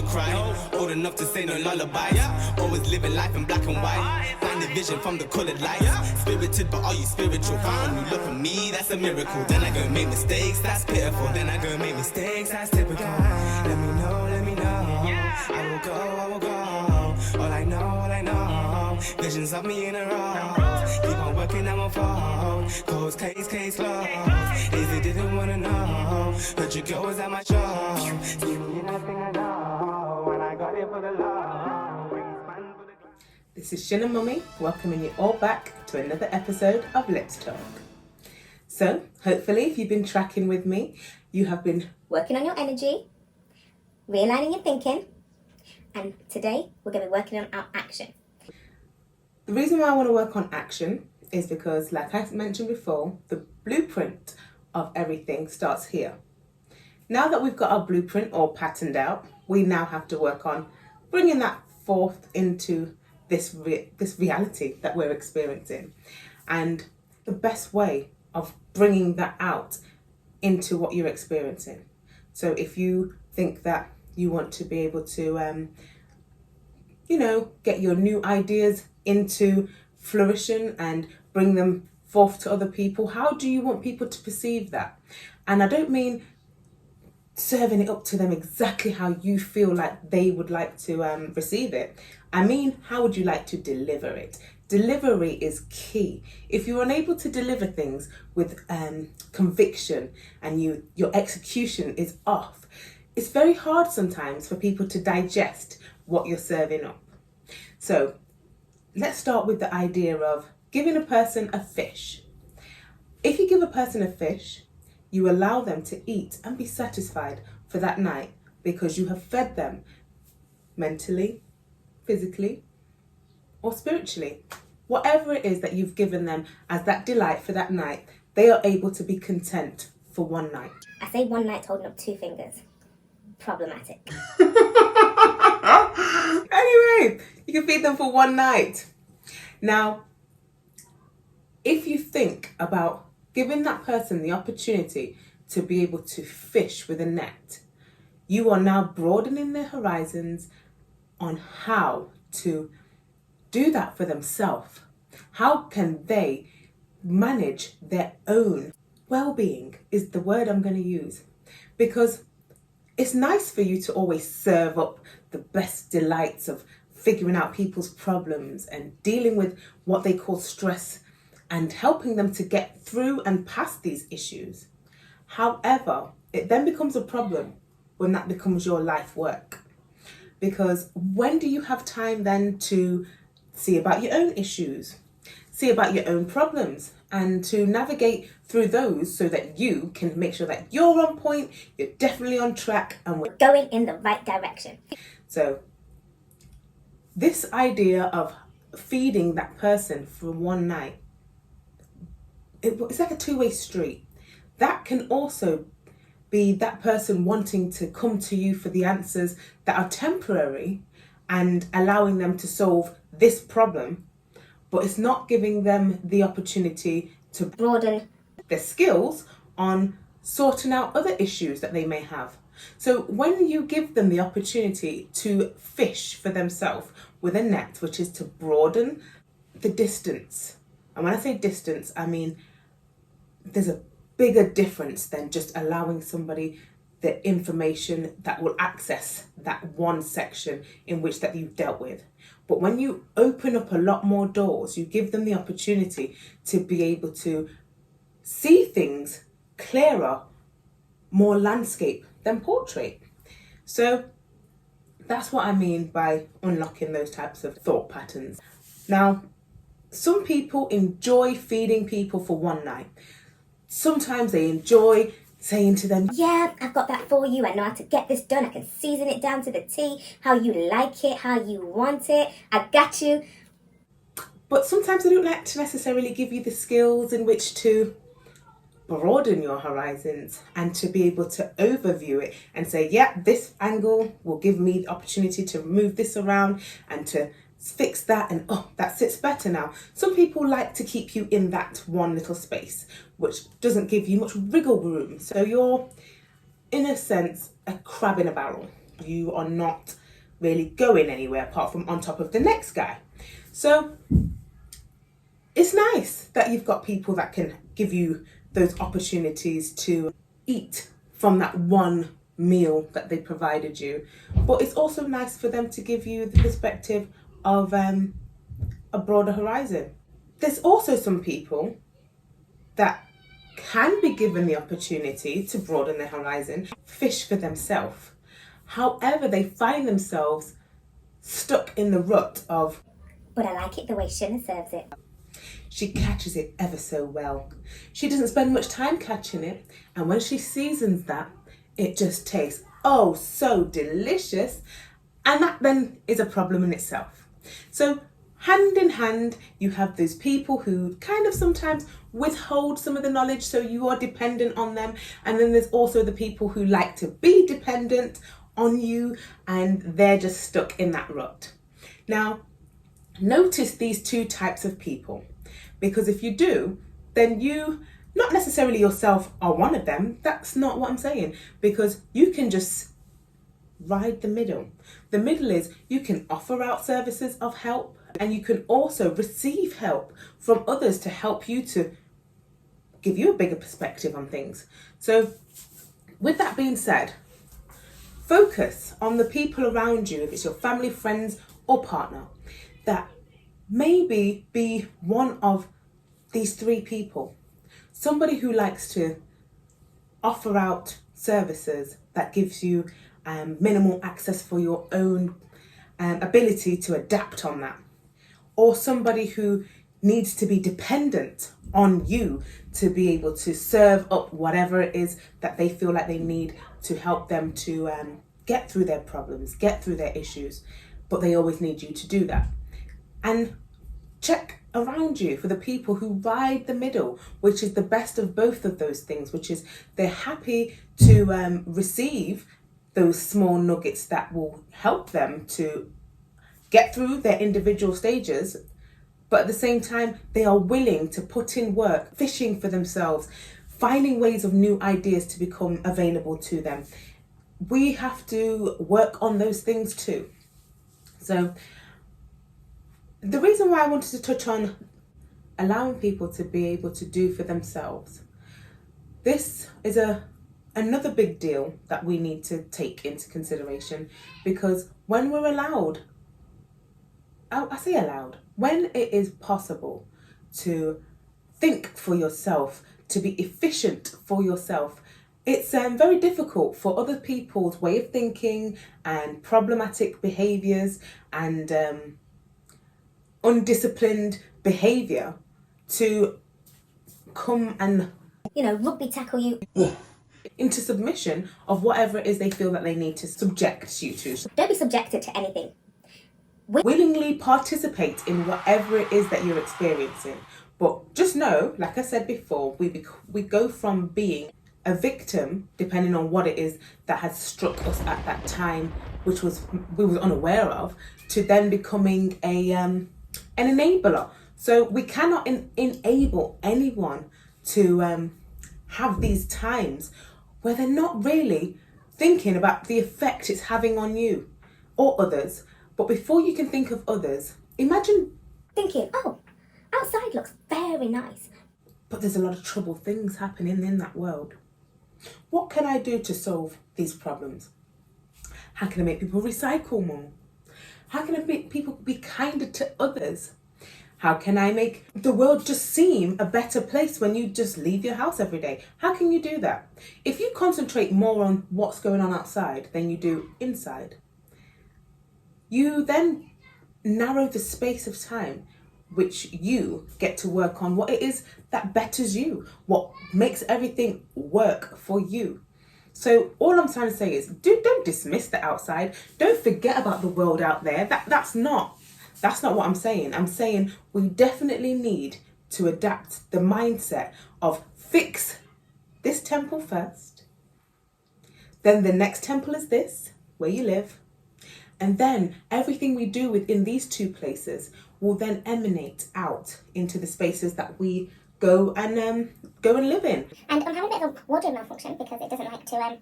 cry. Old enough to say no lullabies. Always living life in black and white. Find the vision from the colored lights. Spirited, but are you spiritual? Found when you look at me, that's a miracle. Then I go make mistakes, that's pitiful. Then I go make mistakes, that's typical. Let me know, let me know. I will go, I will go. All I know. Visions of me in a row. Keep on working, I'm on phone. Cold case closed. Easy didn't wanna know. Heard your girl was at my show. Give me nothing I know. When I got it for the love. This is Shin and Mummy, welcoming you all back to another episode of Let's Talk. So, hopefully, if you've been tracking with me, you have been working on your energy, realigning your thinking, and today we're going to be working on our action. The reason why I want to work on action is because, like I mentioned before, the blueprint of everything starts here. Now that we've got our blueprint all patterned out, we now have to work on bringing that forth into this reality that we're experiencing. And the best way of bringing that out into what you're experiencing. So if you think that you want to be able to, get your new ideas into flourishing and bring them forth to other people, how do you want people to perceive that? And I don't mean serving it up to them exactly how you feel like they would like to receive it. I mean, how would you like to deliver it? Delivery is key. If you're unable to deliver things with conviction and your execution is off, it's very hard sometimes for people to digest what you're serving up. So let's start with the idea of giving a person a fish. If you give a person a fish, you allow them to eat and be satisfied for that night because you have fed them mentally, physically, or spiritually. Whatever it is that you've given them as that delight for that night, they are able to be content for one night. I say one night holding up two fingers. Problematic. Anyway, you can feed them for one night. Now, if you think about giving that person the opportunity to be able to fish with a net, you are now broadening their horizons on how to do that for themselves. How can they manage their own well-being is the word I'm going to use. Because it's nice for you to always serve up the best delights of figuring out people's problems and dealing with what they call stress and helping them to get through and past these issues. However, it then becomes a problem when that becomes your life work. Because when do you have time then to see about your own issues, see about your own problems, and to navigate through those so that you can make sure that you're on point, you're definitely on track, and we're going in the right direction. So this idea of feeding that person for one night, it's like a two-way street. That can also be that person wanting to come to you for the answers that are temporary and allowing them to solve this problem, but it's not giving them the opportunity to broaden their skills on sorting out other issues that they may have. So when you give them the opportunity to fish for themselves with a net, which is to broaden the distance, and when I say distance, I mean there's a bigger difference than just allowing somebody the information that will access that one section in which that you've dealt with. But when you open up a lot more doors, you give them the opportunity to be able to see things clearer, more landscape than portrait. So that's what I mean by unlocking those types of thought patterns. Now, some people enjoy feeding people for one night. Sometimes they enjoy saying to them, yeah, I've got that for you. I know how to get this done. I can season it down to the T, how you like it, how you want it. I got you. But sometimes they don't like to necessarily give you the skills in which to broaden your horizons and to be able to overview it and say, yeah, this angle will give me the opportunity to move this around and to fix that, and oh, that sits better now. Some people like to keep you in that one little space, which doesn't give you much wriggle room. So you're, in a sense, a crab in a barrel. you are not really going anywhere apart from on top of the next guy. So it's nice that you've got people that can give you those opportunities to eat from that one meal that they provided you. But it's also nice for them to give you the perspective of a broader horizon. There's also some people that can be given the opportunity to broaden their horizon, fish for themselves. However, they find themselves stuck in the rut of, but I like it the way Shinna serves it. She catches it ever so well. She doesn't spend much time catching it, and when she seasons that, it just tastes oh so delicious, and that then is a problem in itself. So hand in hand, you have those people who kind of sometimes withhold some of the knowledge, so you are dependent on them, and then there's also the people who like to be dependent on you, and they're just stuck in that rut. Now, notice these two types of people, because if you do, then you, not necessarily yourself, are one of them. That's not what I'm saying, because you can just ride the middle. The middle is you can offer out services of help, and you can also receive help from others to help you to give you a bigger perspective on things. So with that being said, focus on the people around you, if it's your family, friends or partner, that maybe be one of these three people. Somebody who likes to offer out services that gives you minimal access for your own ability to adapt on that. Or somebody who needs to be dependent on you to be able to serve up whatever it is that they feel like they need to help them to get through their problems, get through their issues, but they always need you to do that. And check around you for the people who ride the middle, which is the best of both of those things, which is they're happy to receive those small nuggets that will help them to get through their individual stages, but at the same time, they are willing to put in work, fishing for themselves, finding ways of new ideas to become available to them. We have to work on those things too. So the reason why I wanted to touch on allowing people to be able to do for themselves, this is another big deal that we need to take into consideration, because when we're allowed, I say allowed, when it is possible to think for yourself, to be efficient for yourself, it's very difficult for other people's way of thinking and problematic behaviours and undisciplined behaviour to come and, rugby tackle you into submission of whatever it is they feel that they need to subject you to. Don't be subjected to anything. Willingly participate in whatever it is that you're experiencing. But just know, like I said before, we go from being a victim, depending on what it is that has struck us at that time, which we were unaware of, to then becoming an enabler. So we cannot enable anyone to have these times where they're not really thinking about the effect it's having on you or others. But before you can think of others, imagine thinking, oh, outside looks very nice, but there's a lot of troubled things happening in that world. What can I do to solve these problems? How can I make people recycle more? How can I make people be kinder to others? How can I make the world just seem a better place when you just leave your house every day? How can you do that? If you concentrate more on what's going on outside than you do inside, you then narrow the space of time which you get to work on what it is that betters you, what makes everything work for you. So all I'm trying to say is, don't dismiss the outside. Don't forget about the world out there. That's not what I'm saying. I'm saying we definitely need to adapt the mindset of fix this temple first. Then the next temple is this, where you live. And then everything we do within these two places will then emanate out into the spaces that we go and live in. And I'm having a bit of a wardrobe malfunction because it doesn't like to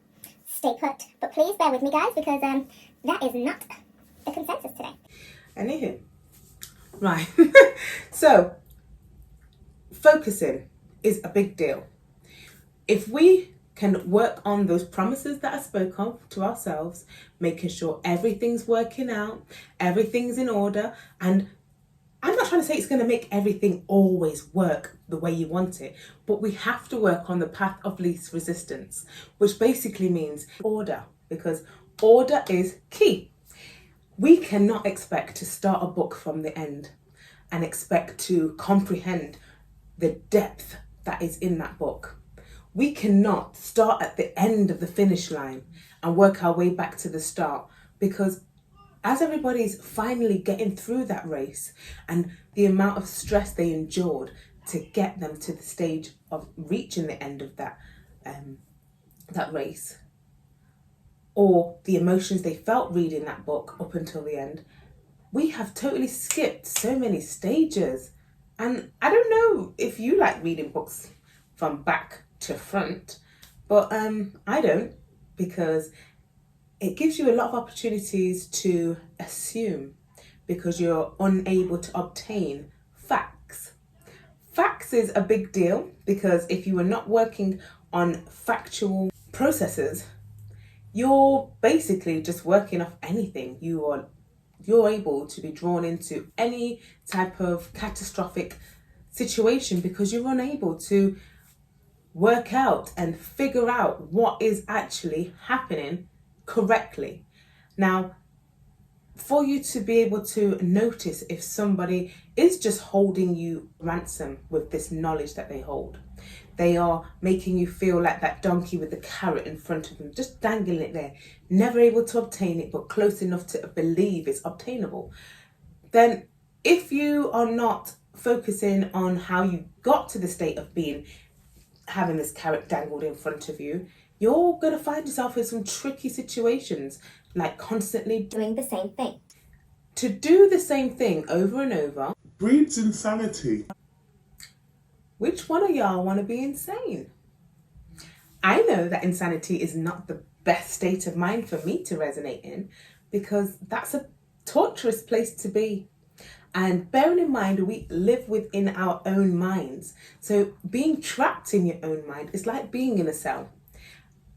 stay put. But please bear with me, guys, because that is not the consensus today. Anywho, right. So, focusing is a big deal. If we can work on those promises that I spoke of to ourselves, making sure everything's working out, everything's in order, and I'm not trying to say it's going to make everything always work the way you want it, but we have to work on the path of least resistance, which basically means order, because order is key. We cannot expect to start a book from the end and expect to comprehend the depth that is in that book. We cannot start at the end of the finish line and work our way back to the start, because as everybody's finally getting through that race and the amount of stress they endured to get them to the stage of reaching the end of that race, or the emotions they felt reading that book up until the end, we have totally skipped so many stages. And I don't know if you like reading books from back to front, but I don't, because it gives you a lot of opportunities to assume, because you're unable to obtain facts. Facts is a big deal, because if you are not working on factual processes, you're basically just working off anything. You're able to be drawn into any type of catastrophic situation because you're unable to work out and figure out what is actually happening correctly. Now, for you to be able to notice if somebody is just holding you ransom with this knowledge that they hold, they are making you feel like that donkey with the carrot in front of them, just dangling it there, never able to obtain it, but close enough to believe it's obtainable. Then if you are not focusing on how you got to the state of having this carrot dangled in front of you, you're going to find yourself in some tricky situations, like constantly Doing the same thing. To do the same thing over and over breeds insanity. Which one of y'all want to be insane? I know that insanity is not the best state of mind for me to resonate in, because that's a torturous place to be. And bearing in mind, we live within our own minds. So being trapped in your own mind is like being in a cell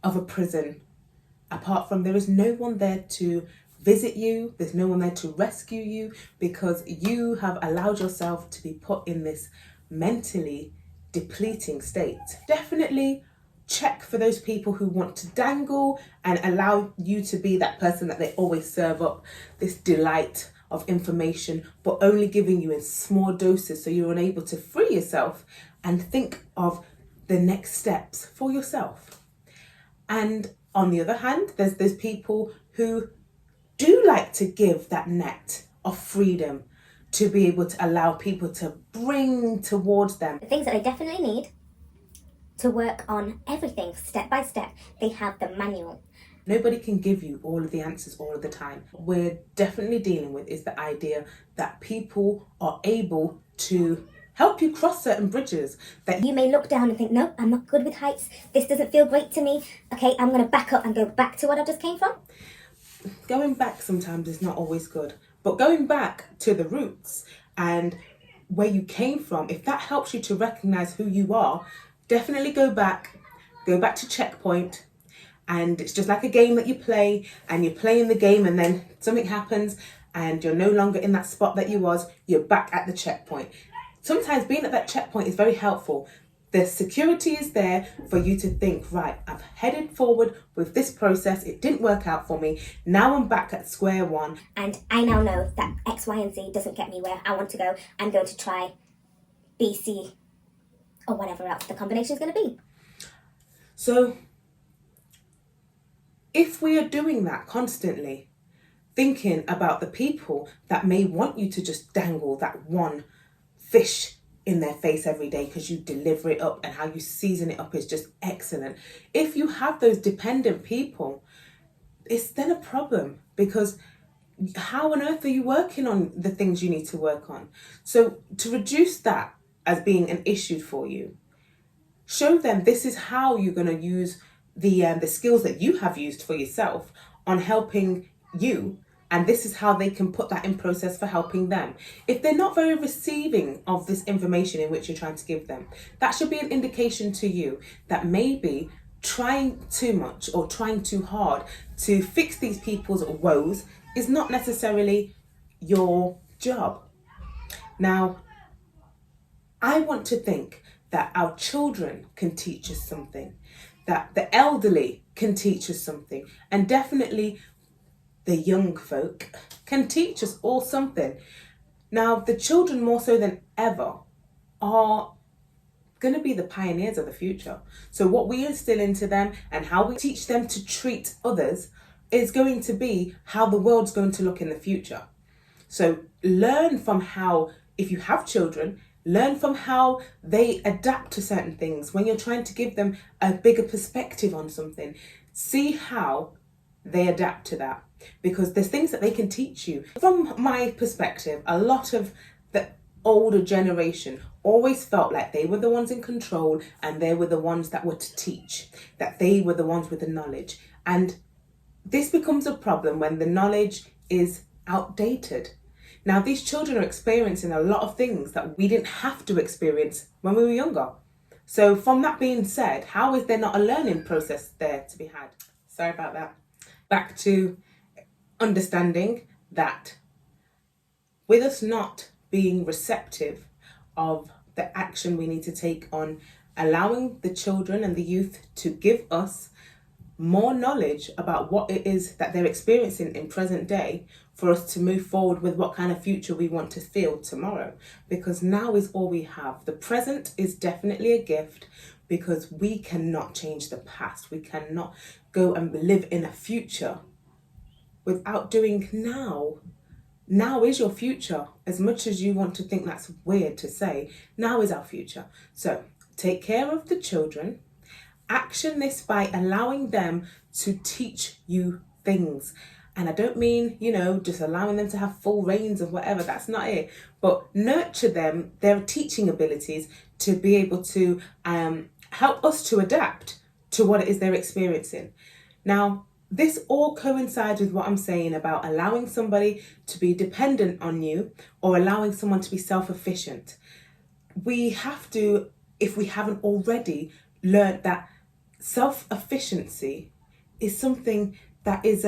of a prison. Apart from, there is no one there to visit you, there's no one there to rescue you, because you have allowed yourself to be put in this mentally depleting state. Definitely check for those people who want to dangle and allow you to be that person that they always serve up this delight of information, but only giving you in small doses so you're unable to free yourself and think of the next steps for yourself. And on the other hand, there's those people who do like to give that net of freedom to be able to allow people to bring towards them The things that they definitely need to work on everything step by step. They have the manual. Nobody can give you all of the answers all of the time. What we're definitely dealing with is the idea that people are able to help you cross certain bridges. That You may look down and think, no, I'm not good with heights. This doesn't feel great to me. Okay, I'm going to back up and go back to what I just came from. going back sometimes is not always good, but going back to the roots and where you came from, if that helps you to recognize who you are, definitely go back to checkpoint. And it's just like a game that you play, and you're playing the game and then something happens and you're no longer in that spot that you was, you're back at the checkpoint. Sometimes being at that checkpoint is very helpful. The security is there for you to think, right, I've headed forward with this process, it didn't work out for me, now I'm back at square one. And I now know that X, Y, and Z doesn't get me where I want to go. I'm going to try B, C, or whatever else the combination is going to be. So if we are doing that constantly, thinking about the people that may want you to just dangle that one fish in their face every day because you deliver it up and how you season it up is just excellent. If you have those dependent people, it's then a problem, because how on earth are you working on the things you need to work on? So to reduce that as being an issue for you, show them this is how you're going to use the skills that you have used for yourself on helping you, and this is how they can put that in process for helping them. If they're not very receiving of this information in which you're trying to give them, that should be an indication to you that maybe trying too much or trying too hard to fix these people's woes is not necessarily your job. Now, I want to think that our children can teach us something, that the elderly can teach us something, and definitely the young folk can teach us all something. Now, the children more so than ever are going to be the pioneers of the future. So what we instill into them and how we teach them to treat others is going to be how the world's going to look in the future. So learn from how, if you have children, learn from how they adapt to certain things. When you're trying to give them a bigger perspective on something, see how they adapt to that. Because there's things that they can teach you. From my perspective, a lot of the older generation always felt like they were the ones in control and they were the ones that were to teach, that they were the ones with the knowledge. And this becomes a problem when the knowledge is outdated. Now, these children are experiencing a lot of things that we didn't have to experience when we were younger. So from that being said, how is there not a learning process there to be had? Sorry about that. Back to understanding that with us not being receptive of the action we need to take on allowing the children and the youth to give us more knowledge about what it is that they're experiencing in present day for us to move forward with what kind of future we want to feel tomorrow. Because now is all we have. The present is definitely a gift because we cannot change the past. We cannot go and live in a future without doing now. Now is your future. As much as you want to think that's weird to say, now is our future. So take care of the children. Action this by allowing them to teach you things. And I don't mean, just allowing them to have full reins of whatever. That's not it. But nurture them, their teaching abilities to be able to help us to adapt to what it is they're experiencing. Now, this all coincides with what I'm saying about allowing somebody to be dependent on you or allowing someone to be self-efficient. We have to, if we haven't already, learned that self-efficiency is something that is,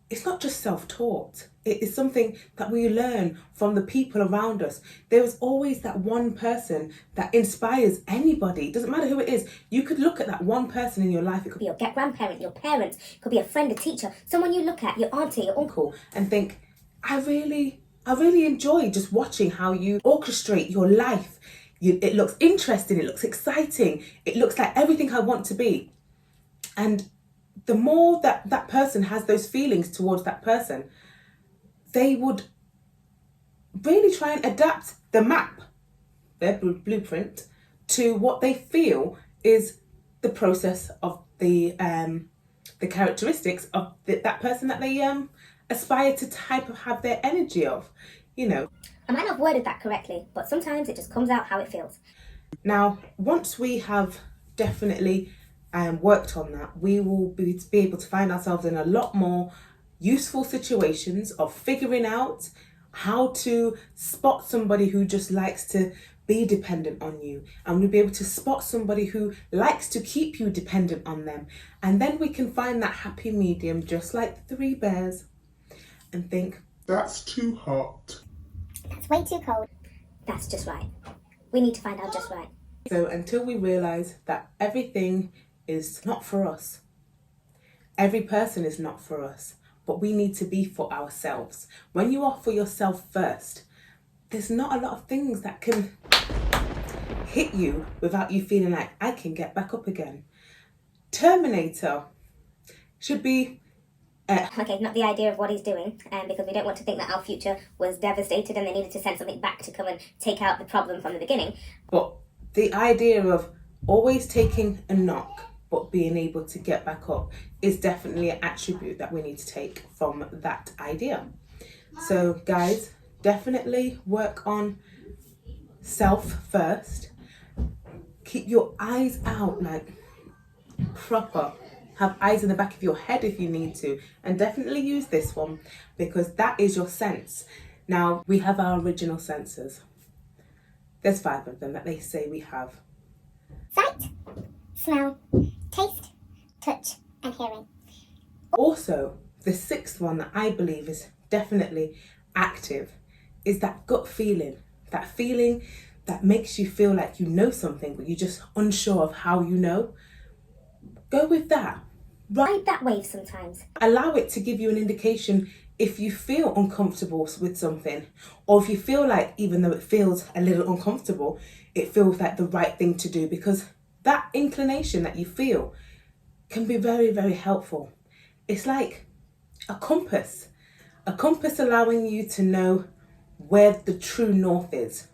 it's not just self-taught. It is something that we learn from the people around us. There is always that one person that inspires anybody. It doesn't matter who it is. You could look at that one person in your life. It could Be your grandparent, your parents, it could be a friend, a teacher, someone you look at, your auntie, your uncle, and think, I really enjoy just watching how you orchestrate your life. It looks interesting, it looks exciting, it looks like everything I want to be. And the more that that person has those feelings towards that person, they would really try and adapt the map, their blueprint, to what they feel is the process of the characteristics of that person that they aspire to have their energy of, I might not have worded that correctly, but sometimes it just comes out how it feels. Now, once we have definitely worked on that, we will be able to find ourselves in a lot more useful situations of figuring out how to spot somebody who just likes to be dependent on you, and we'll be able to spot somebody who likes to keep you dependent on them, and then we can find that happy medium, just like the 3 bears, and think, That's too hot. That's way too cold. That's just right. We need to find out just right. So until we realise that everything is not for us, every person is not for us, but we need to be for ourselves. When you are for yourself first, there's not a lot of things that can hit you without you feeling like, I can get back up again. Terminator should be... Okay, not the idea of what he's doing, because we don't want to think that our future was devastated and they needed to send something back to come and take out the problem from the beginning. But the idea of always taking a knock but being able to get back up is definitely an attribute that we need to take from that idea. So guys, definitely work on self first. Keep your eyes out, like proper. Have eyes in the back of your head if you need to, and definitely use this one because that is your sense. Now, we have our original senses. There's 5 of them that they say we have. Sight, smell, taste, touch, and hearing. Also, the 6th one that I believe is definitely active is that gut feeling. That feeling that makes you feel like you know something, but you're just unsure of how you know. Go with that. Ride that wave sometimes. Allow it to give you an indication if you feel uncomfortable with something, or if you feel like, even though it feels a little uncomfortable, it feels like the right thing to do, because that inclination that you feel can be very, very helpful. It's like a compass allowing you to know where the true north is.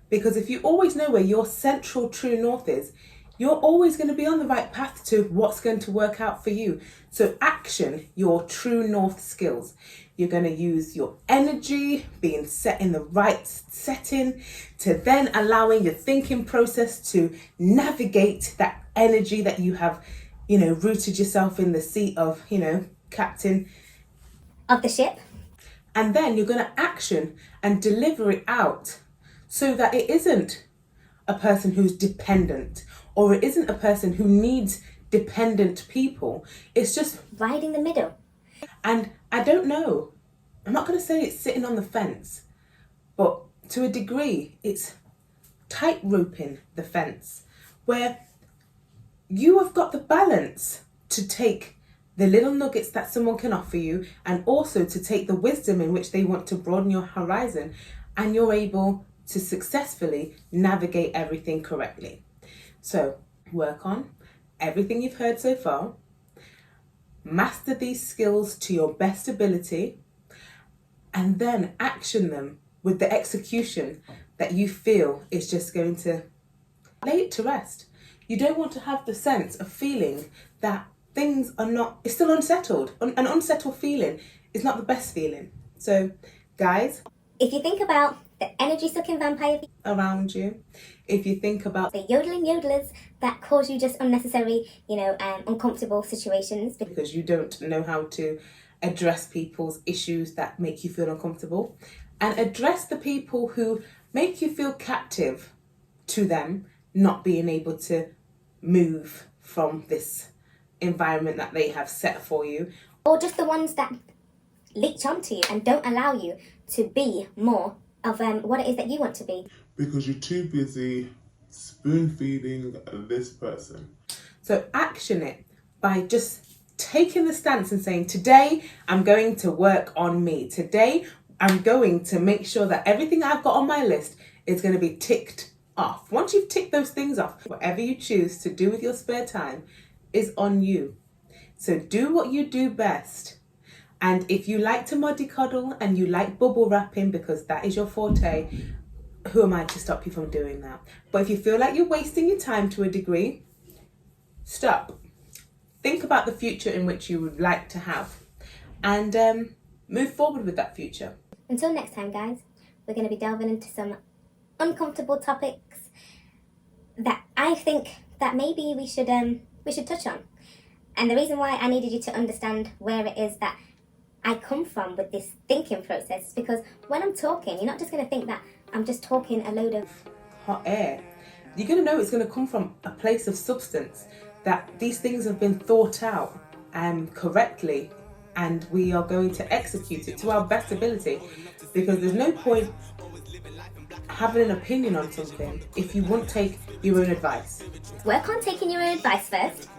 Because if you always know where your central true north is, you're always going to be on the right path to what's going to work out for you. So action your true north skills. You're going to use your energy, being set in the right setting, to then allowing your thinking process to navigate that energy that you have, rooted yourself in the seat of, captain Of the ship. And then you're going to action and deliver it out so that it isn't a person who's dependent, or it isn't a person who needs dependent people. It's just Right in the middle. And I don't know, I'm not going to say it's sitting on the fence, but to a degree, it's tight-roping the fence, where you have got the balance to take the little nuggets that someone can offer you, and also to take the wisdom in which they want to broaden your horizon, and you're able to successfully navigate everything correctly. So work on everything you've heard so far, master these skills to your best ability, and then action them with the execution that you feel is just going to lay it to rest. You don't want to have the sense of feeling that things are not, it's still unsettled. An unsettled feeling is not the best feeling. So guys, If you think about the energy-sucking vampire around you, if you think about the yodeling yodelers that cause you just unnecessary, uncomfortable situations. because you don't know how to address people's issues that make you feel uncomfortable, and address the people who make you feel captive to them not being able to move from this environment that they have set for you. Or just the ones that leech onto you and don't allow you to be more of what it is that you want to be. Because you're too busy spoon feeding this person. So action it by just taking the stance and saying, today I'm going to work on me. Today I'm going to make sure that everything I've got on my list is going to be ticked off. Once you've ticked those things off, whatever you choose to do with your spare time is on you. So do what you do best. And if you like to mollycoddle and you like bubble wrapping because that is your forte, who am I to stop you from doing that? But if you feel like you're wasting your time to a degree, stop. Think about the future in which you would like to have, and move forward with that future. Until next time, guys, we're going to be delving into some uncomfortable topics that I think that maybe we should touch on. And the reason why I needed you to understand where it is that I come from with this thinking process is because when I'm talking, you're not just going to think that I'm just talking a load of hot air. You're going to know it's going to come from a place of substance, that these things have been thought out correctly, and we are going to execute it to our best ability, because there's no point having an opinion on something if you won't take your own advice. Work on taking your own advice first.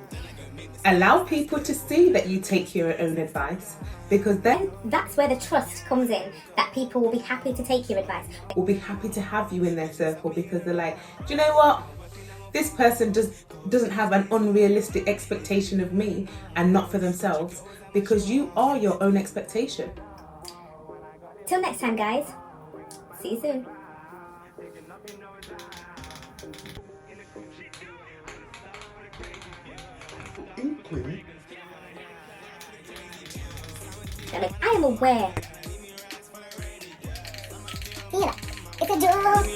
Allow people to see that you take your own advice, because then That's where the trust comes in, that people will be happy to take your advice. will be happy to have you in their circle, because they're like, do you know what? This person doesn't have an unrealistic expectation of me, and not for themselves, because you are your own expectation. Till next time, guys. See you soon. Inkling. I am aware. Here, it's a joke.